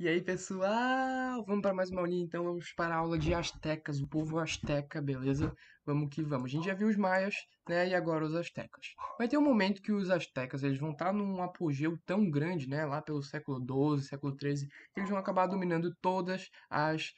E aí, pessoal, vamos para mais uma aulinha, então vamos para a aula de astecas, o povo asteca, beleza? Vamos que vamos. A gente já viu os maias, né, e agora os astecas. Vai ter um momento que os astecas, eles vão estar num apogeu tão grande, né, lá pelo século XII, século XIII, que eles vão acabar dominando todas as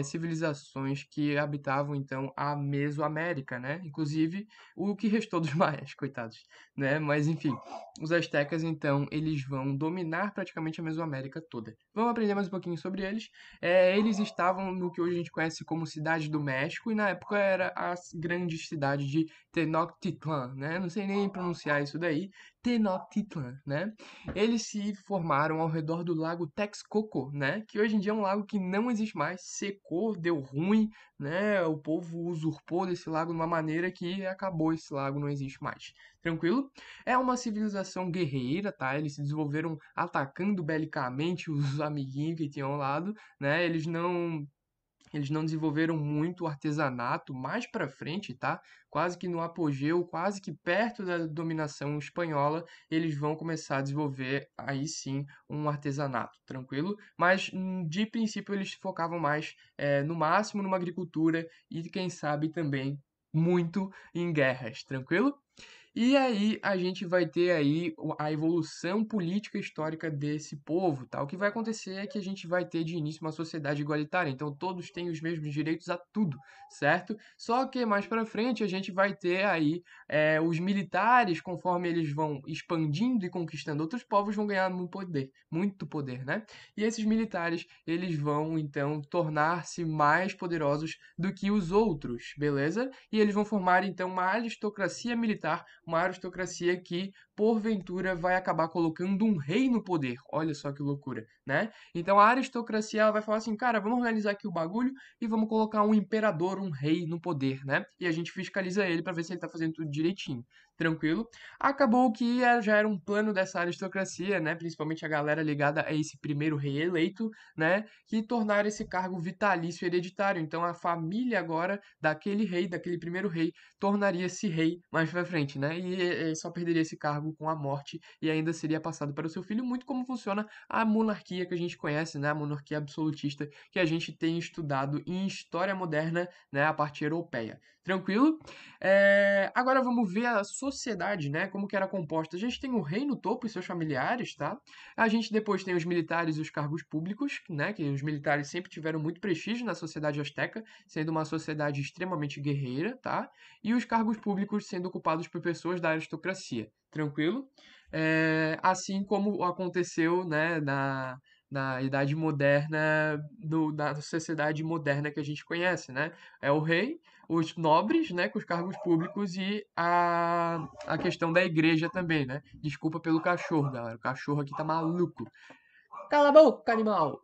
civilizações que habitavam, então, a Mesoamérica, né? Inclusive, o que restou dos maias, coitados, né? Mas, enfim, os astecas, então, eles vão dominar praticamente a Mesoamérica toda. Vamos aprender mais um pouquinho sobre eles. Eles estavam no que hoje a gente conhece como Cidade do México, e na época era a grande cidade de Tenochtitlan, né? Não sei nem pronunciar isso daí. Tenochtitlan, né? Eles se formaram ao redor do lago Texcoco, né? Que hoje em dia é um lago que não existe mais, secou, deu ruim, né? O povo usurpou desse lago de uma maneira que acabou esse lago, não existe mais. Tranquilo? É uma civilização guerreira, tá? Eles se desenvolveram atacando belicamente os amiguinhos que tinham ao lado, né? Eles não desenvolveram muito artesanato mais para frente, tá? Quase que no apogeu, quase que perto da dominação espanhola, eles vão começar a desenvolver aí sim um artesanato, tranquilo? Mas de princípio eles focavam mais no máximo numa agricultura e quem sabe também muito em guerras, tranquilo? E aí a gente vai ter aí a evolução política histórica desse povo, tá? O que vai acontecer é que a gente vai ter de início uma sociedade igualitária, então todos têm os mesmos direitos a tudo, certo? Só que mais para frente a gente vai ter aí os militares, conforme eles vão expandindo e conquistando outros povos, vão ganhar muito poder, né? E esses militares, eles vão então tornar-se mais poderosos do que os outros, beleza? E eles vão formar então uma aristocracia militar, uma aristocracia que, porventura, vai acabar colocando um rei no poder. Olha só que loucura, né? Então a aristocracia ela vai falar assim, cara, vamos organizar aqui o bagulho e vamos colocar um imperador, um rei no poder, né? E a gente fiscaliza ele para ver se ele tá fazendo tudo direitinho. Tranquilo? Acabou que já era um plano dessa aristocracia, né? Principalmente a galera ligada a esse primeiro rei eleito, né? Que tornaram esse cargo vitalício e hereditário. Então a família agora daquele rei, daquele primeiro rei, tornaria-se rei mais pra frente, né? E só perderia esse cargo com a morte e ainda seria passado para o seu filho, muito como funciona a monarquia que a gente conhece, né? A monarquia absolutista que a gente tem estudado em história moderna, né? A parte europeia. Tranquilo? Agora vamos ver a sociedade, né? Como que era composta. A gente tem o rei no topo e seus familiares, tá? A gente depois tem os militares e os cargos públicos, né? Que os militares sempre tiveram muito prestígio na sociedade asteca, sendo uma sociedade extremamente guerreira, tá? E os cargos públicos sendo ocupados por pessoas da aristocracia. Tranquilo? Assim como aconteceu, né, na Idade Moderna, da sociedade moderna que a gente conhece, né? É o rei, os nobres, né, com os cargos públicos e a questão da igreja também, né? Desculpa pelo cachorro, galera. O cachorro aqui tá maluco. Cala a boca, animal!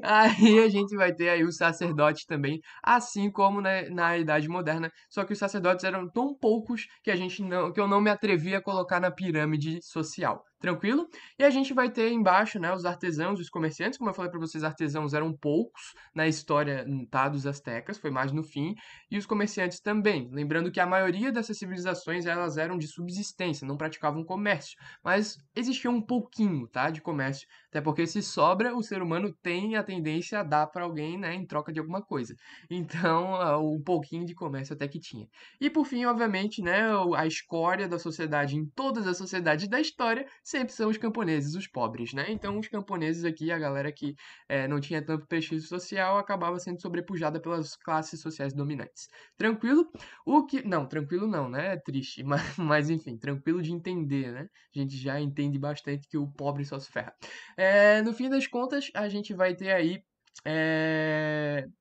Aí a gente vai ter aí os sacerdotes também, assim como na Idade Moderna, só que os sacerdotes eram tão poucos que eu não me atrevi a colocar na pirâmide social. Tranquilo? E a gente vai ter embaixo, né, os artesãos, os comerciantes, como eu falei para vocês, artesãos eram poucos na história, tá, dos astecas, foi mais no fim, e os comerciantes também. Lembrando que a maioria dessas civilizações elas eram de subsistência, não praticavam comércio, mas existia um pouquinho, tá, de comércio, até porque se sobra, o ser humano tem a tendência a dar para alguém, né, em troca de alguma coisa. Então, um pouquinho de comércio até que tinha. E por fim, obviamente, né, a escória da sociedade em todas as sociedades da história sempre são os camponeses, os pobres, né? Então, os camponeses aqui, a galera que não tinha tanto prestígio social, acabava sendo sobrepujada pelas classes sociais dominantes. Tranquilo? Não, tranquilo não, né? É triste, mas enfim, tranquilo de entender, né? A gente já entende bastante que o pobre só se ferra. No fim das contas, a gente vai ter aí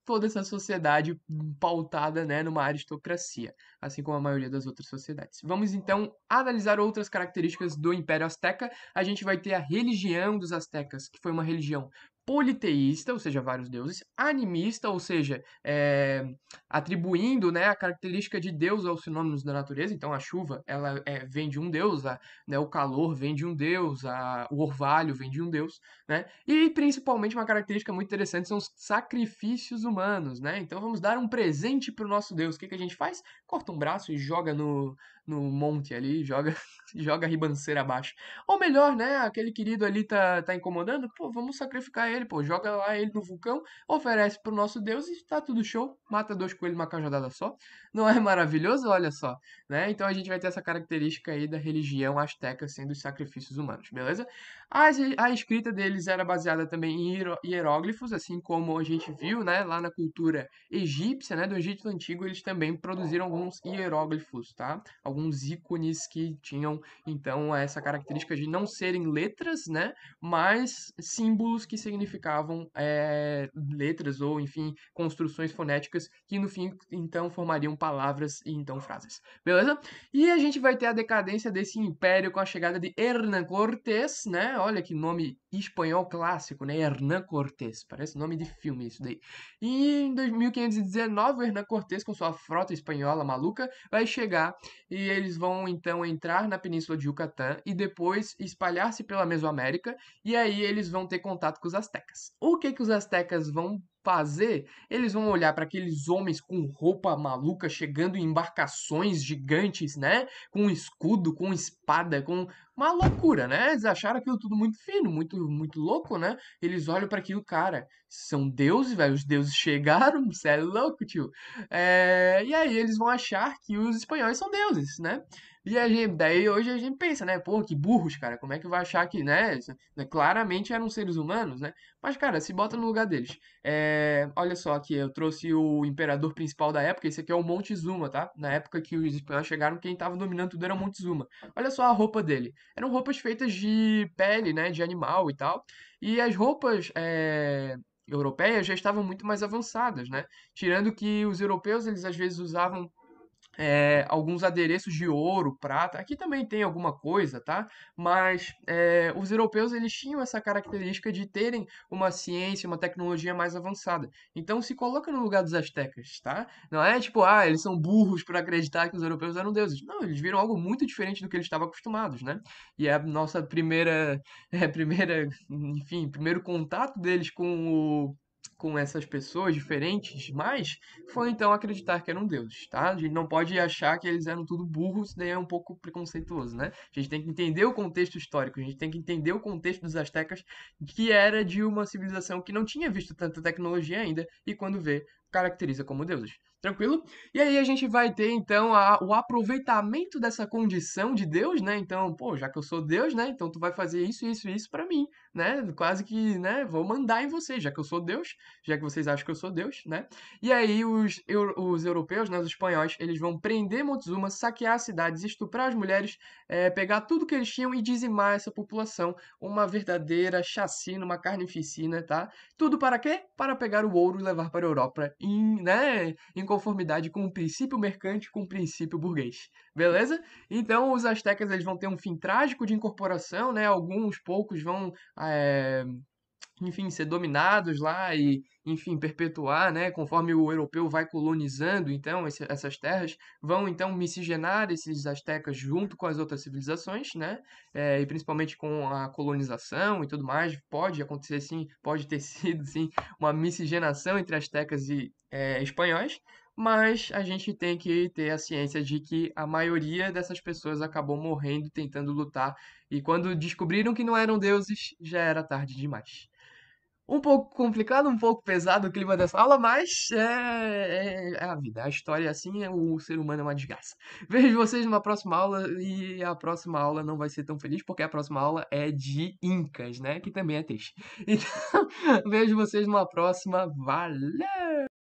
toda essa sociedade pautada, né, numa aristocracia, assim como a maioria das outras sociedades. Vamos então analisar outras características do Império Azteca. A gente vai ter a religião dos aztecas, que foi uma religião politeísta, ou seja, vários deuses, animista, ou seja, atribuindo, né, a característica de Deus aos sinônimos da natureza. Então, a chuva ela vem de um deus, né, o calor vem de um deus, o orvalho vem de um deus, né? E principalmente uma característica muito interessante são os sacrifícios humanos, né? Então vamos dar um presente para o nosso Deus. O que a gente faz? Corta um braço e joga no monte ali, joga, joga a ribanceira abaixo. Ou melhor, né? Aquele querido ali tá incomodando, pô, vamos sacrificar ele, pô, joga lá ele no vulcão, oferece pro nosso Deus e tá tudo show. Mata dois coelhos numa cajadada só. Não é maravilhoso? Olha só, né? Então a gente vai ter essa característica aí da religião asteca sendo os sacrifícios humanos, beleza? A escrita deles era baseada também em hieróglifos, assim como a gente viu, né, lá na cultura egípcia, né, do Egito Antigo, eles também produziram alguns hieróglifos, tá? Alguns ícones que tinham, então, essa característica de não serem letras, né, mas símbolos que significavam letras ou, enfim, construções fonéticas que, no fim, então, formariam palavras e, então, frases. Beleza? E a gente vai ter a decadência desse império com a chegada de Hernán Cortés, né? Olha que nome espanhol clássico, né? Hernán Cortés, parece nome de filme isso daí. E em 1519, o Hernán Cortés, com sua frota espanhola maluca, vai chegar e eles vão então entrar na Península de Yucatán e depois espalhar-se pela Mesoamérica, e aí eles vão ter contato com os astecas. O que que os astecas vão fazer? Eles vão olhar para aqueles homens com roupa maluca chegando em embarcações gigantes, né? Com escudo, com espada, com uma loucura, né? Eles acharam aquilo tudo muito fino, muito louco, né? Eles olham para aquilo, cara, são deuses, velho. Os deuses chegaram, você é louco, tio. E aí eles vão achar que os espanhóis são deuses, né? E daí hoje a gente pensa, né? Pô, que burros, cara. Como é que vai achar que, né? Claramente eram seres humanos, né? Mas, cara, se bota no lugar deles. Olha só aqui, eu trouxe o imperador principal da época. Esse aqui é o Montezuma, tá? Na época que os espanhóis chegaram, quem tava dominando tudo era o Montezuma. Olha só a roupa dele. Eram roupas feitas de pele, né? De animal e tal. E as roupas europeias já estavam muito mais avançadas, né? Tirando que os europeus, eles às vezes usavam alguns adereços de ouro, prata. Aqui também tem alguma coisa, tá? Mas os europeus eles tinham essa característica de terem uma ciência, uma tecnologia mais avançada. Então se coloca no lugar dos astecas, tá? Não é tipo, eles são burros por acreditar que os europeus eram deuses. Não, eles viram algo muito diferente do que eles estavam acostumados, né? E a nossa enfim, primeiro contato deles com essas pessoas diferentes, mas foi então acreditar que eram deuses, tá? A gente não pode achar que eles eram tudo burros, daí é um pouco preconceituoso, né? A gente tem que entender o contexto histórico, a gente tem que entender o contexto dos astecas, que era de uma civilização que não tinha visto tanta tecnologia ainda, e quando vê, caracteriza como deuses. Tranquilo? E aí a gente vai ter então o aproveitamento dessa condição de Deus, né? Então, pô, já que eu sou Deus, né? Então tu vai fazer isso, isso, isso para mim, né? Quase que, né? Vou mandar em você, já que eu sou Deus, já que vocês acham que eu sou Deus, né? E aí os europeus, né, os espanhóis, eles vão prender Montezuma, saquear as cidades, estuprar as mulheres, pegar tudo que eles tinham e dizimar essa população. Uma verdadeira chacina, uma carnificina, tá? Tudo para quê? Para pegar o ouro e levar para a Europa em conformidade com o princípio mercante, com o princípio burguês. Beleza? Então os astecas eles vão ter um fim trágico de incorporação, né? Alguns poucos vão enfim, ser dominados lá e, enfim, perpetuar, né? Conforme o europeu vai colonizando, então, essas terras, vão, então, miscigenar esses astecas junto com as outras civilizações, né? E principalmente com a colonização e tudo mais, pode acontecer, sim, pode ter sido, sim, uma miscigenação entre astecas e espanhóis, mas a gente tem que ter a ciência de que a maioria dessas pessoas acabou morrendo tentando lutar, e quando descobriram que não eram deuses, já era tarde demais. Um pouco complicado, um pouco pesado o clima dessa aula, mas é a vida. A história é assim, o ser humano é uma desgraça. Vejo vocês numa próxima aula e a próxima aula não vai ser tão feliz porque a próxima aula é de Incas, né? Que também é triste. Então, vejo vocês numa próxima. Valeu!